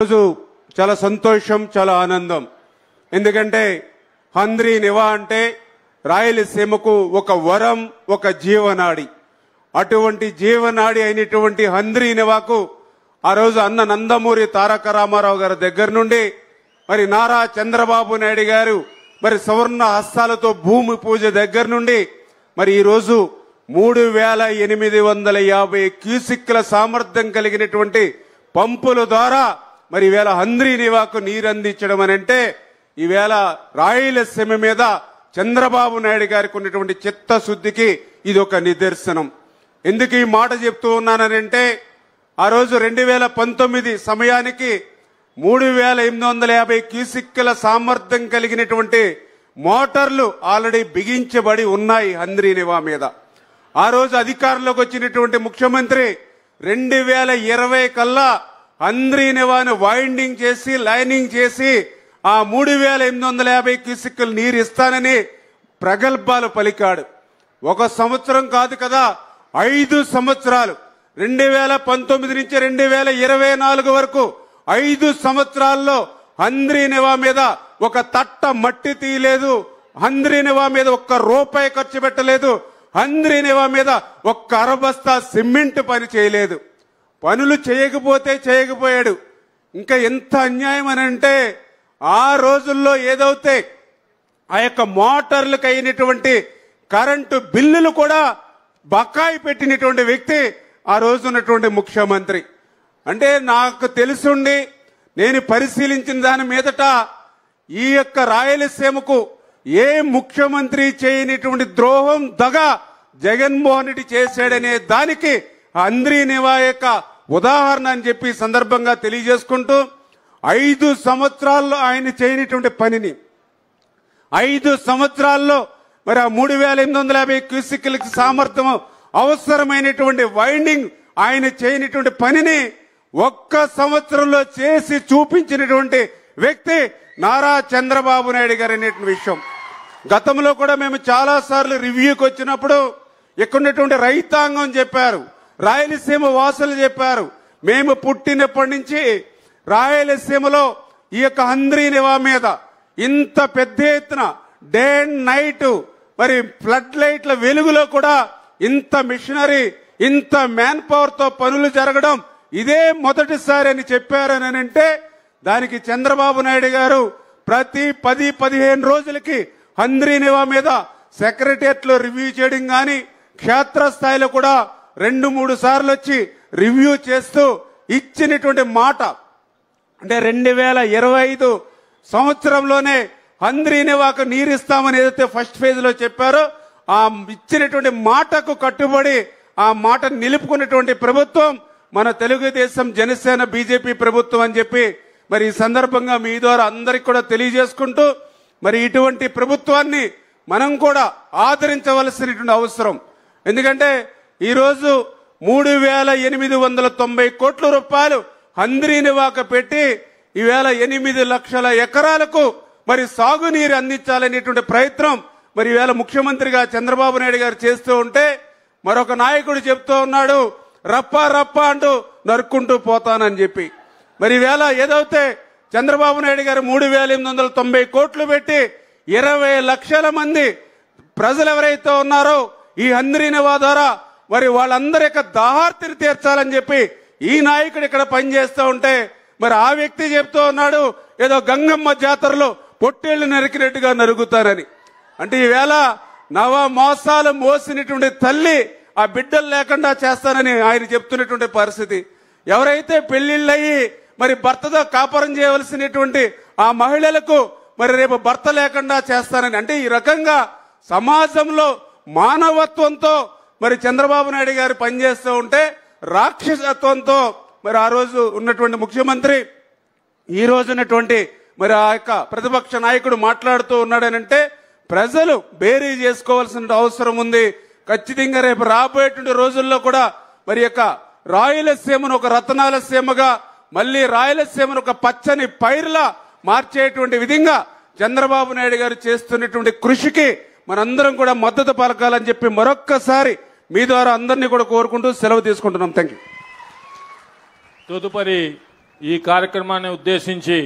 రోజు చాలా సంతోషం, చాలా ఆనందం. ఎందుకంటే హంద్రీ నివా అంటే రాయలసీమకు ఒక వరం, ఒక జీవనాడి. అటువంటి జీవనాడి అయినటువంటి హంద్రీ నివాకు ఆ రోజు అన్న నందమూరి తారక రామారావు గారి దగ్గర నుండి మరి నారా చంద్రబాబు నాయుడు గారు మరి సువర్ణ హస్తాలతో భూమి పూజ దగ్గర నుండి మరి ఈ రోజు 3850 క్యూసిక్ల సామర్థ్యం కలిగినటువంటి పంపుల ద్వారా మరి ఈవేళ హంద్రీ నివాకు నీరు అందించడం అని అంటే ఈవేళ రాయలసీమ మీద చంద్రబాబు నాయుడు గారికి ఉన్నటువంటి చిత్తశుద్ధికి ఇది ఒక నిదర్శనం. ఎందుకు ఈ మాట చెప్తూ ఉన్నానంటే ఆ రోజు 2019 సమయానికి 3850 క్యూసిక్ల సామర్థ్యం కలిగినటువంటి మోటార్లు ఆల్రెడీ బిగించబడి ఉన్నాయి హంద్రీ నివా మీద. ఆ రోజు అధికారంలోకి వచ్చినటువంటి ముఖ్యమంత్రి 2020 కల్లా హంద్రీ నివాను వైండింగ్ చేసి లైనింగ్ చేసి ఆ 3850 క్యూసిక్లు నీరు ఇస్తానని ప్రగల్భాలు పలికాడు. ఒక సంవత్సరం కాదు కదా, 5 సంవత్సరాలు 2019 నుంచి 2024 వరకు 5 సంవత్సరాల్లో హంద్రీ నివా మీద ఒక తట్ట మట్టి తీయలేదు, హంద్రీ నివా మీద ఒక్క రూపాయి ఖర్చు పెట్టలేదు, హంద్రీ నివా మీద ఒక్క అరబస్తా సిమెంట్ పని చేయలేదు. పనులు చేయకపోయాడు. ఇంకా ఎంత అన్యాయం అని అంటే ఆ రోజుల్లో ఏదైతే ఆ యొక్క మోటార్లకు అయినటువంటి కరెంటు బిల్లులు కూడా బకాయి పెట్టినటువంటి వ్యక్తి ఆ రోజు ఉన్నటువంటి ముఖ్యమంత్రి. అంటే నాకు తెలుసుండి నేను పరిశీలించిన దాని మీదట ఈ యొక్క రాయలసీమకు ఏ ముఖ్యమంత్రి చేయనటువంటి ద్రోహం దగ జగన్మోహన్ రెడ్డి చేశాడనే దానికి హంద్రీ నివా యొక్క ఉదాహరణ అని చెప్పి సందర్భంగా తెలియజేసుకుంటూ 5 సంవత్సరాల్లో ఆయన చేయనటువంటి పనిని 5 సంవత్సరాల్లో మరి ఆ 3850 క్యూసిక్లకి సామర్థ్యం అవసరమైనటువంటి వైండింగ్ ఆయన చేయనటువంటి పనిని ఒక్క సంవత్సరంలో చేసి చూపించినటువంటి వ్యక్తి నారా చంద్రబాబు నాయుడు గారు అనేటువంటి విషయం. గతంలో కూడా మేము చాలా సార్లు రివ్యూకి వచ్చినప్పుడు ఇక్కడున్నటువంటి రైతాంగం చెప్పారు, రాయలసీమ వాసులు చెప్పారు, మేము పుట్టినప్పటి నుంచి రాయలసీమలో ఈ యొక్క హంద్రీ నివా మీద ఇంత పెద్ద ఎత్తున డే అండ్ నైట్ మరి ఫ్లడ్ లైట్ల వెలుగులో కూడా ఇంత మిషనరీ ఇంత మ్యాన్ పవర్ తో పనులు జరగడం ఇదే మొదటిసారి అని చెప్పారని అంటే దానికి చంద్రబాబు నాయుడు గారు ప్రతి 10-15 రోజులకి హంద్రీ నివా మీద సెక్రటరియట్ లో రివ్యూ చేయడం గాని క్షేత్రస్థాయిలో కూడా 2-3 సార్లు వచ్చి రివ్యూ చేస్తూ ఇచ్చినటువంటి మాట అంటే 2025 సంవత్సరంలోనే హంద్రీ నివాకు నీరు ఇస్తామని ఏదైతే ఫస్ట్ ఫేజ్ లో చెప్పారో ఆ ఇచ్చినటువంటి మాటకు కట్టుబడి ఆ మాట నిలుపుకున్నటువంటి ప్రభుత్వం మన తెలుగుదేశం జనసేన బీజేపీ ప్రభుత్వం అని చెప్పి మరి ఈ సందర్భంగా మీ ద్వారా అందరికి కూడా తెలియజేసుకుంటూ మరి ఇటువంటి ప్రభుత్వాన్ని మనం కూడా ఆదరించవలసినటువంటి అవసరం. ఎందుకంటే ఈరోజు 3890 కోట్ల రూపాయలు హంద్రీ నివాకు పెట్టి ఈవేళ 8 లక్షల ఎకరాలకు మరి సాగునీరు అందించాలనేటువంటి ప్రయత్నం మరి ఈవేళ ముఖ్యమంత్రిగా చంద్రబాబు నాయుడు గారు చేస్తూ ఉంటే మరొక నాయకుడు చెప్తూ ఉన్నాడు రప్ప అంటూ నరుక్కుంటూ పోతానని చెప్పి. మరి ఈవేళ ఏదైతే చంద్రబాబు నాయుడు గారు 3890 కోట్లు పెట్టి 20 లక్షల మంది ప్రజలు ఎవరైతే ఉన్నారో ఈ హంద్రీ నివా ద్వారా మరి వాళ్ళందరి యొక్క దాహార్తిని తీర్చాలని చెప్పి ఈ నాయకుడు ఇక్కడ పనిచేస్తూ ఉంటే మరి ఆ వ్యక్తి చెప్తూ ఉన్నాడు ఏదో గంగమ్మ జాతరలో పొట్టేళ్లు నరికినట్టుగా నరుగుతారని. అంటే ఈవేళ నవ మోసాలు మోసినటువంటి తల్లి ఆ బిడ్డలు లేకుండా చేస్తానని ఆయన చెప్తున్నటువంటి పరిస్థితి. ఎవరైతే పెళ్లిళ్ళయి మరి భర్తతో కాపురం చేయవలసినటువంటి ఆ మహిళలకు మరి రేపు భర్త లేకుండా చేస్తానని అంటే ఈ రకంగా సమాజంలో మానవత్వంతో మరి చంద్రబాబు నాయుడు గారు పనిచేస్తూ ఉంటే రాక్షసత్వంతో మరి ఆ రోజు ఉన్నటువంటి ముఖ్యమంత్రి ఈ రోజు ఉన్నటువంటి మరి ఆ యొక్క ప్రతిపక్ష నాయకుడు మాట్లాడుతూ ఉన్నాడనంటే ప్రజలు బేరీ చేసుకోవాల్సిన అవసరం ఉంది. ఖచ్చితంగా రేపు రాబోయేటువంటి రోజుల్లో కూడా మరి యొక్క రాయలసీమను ఒక రతనాల సీమగా మళ్ళీ రాయలసీమను ఒక పచ్చని పైరులా మార్చేటువంటి విధంగా చంద్రబాబు నాయుడు గారు చేస్తున్నటువంటి కృషికి మనందరం కూడా మద్దతు పలకాలని చెప్పి మరొక్కసారి మీ ద్వారా అందరినీ కూడా కోరుకుంటూ సెలవు తీసుకుంటున్నాం. Thank you. తదుపరి ఈ కార్యక్రమాన్ని ఉద్దేశించి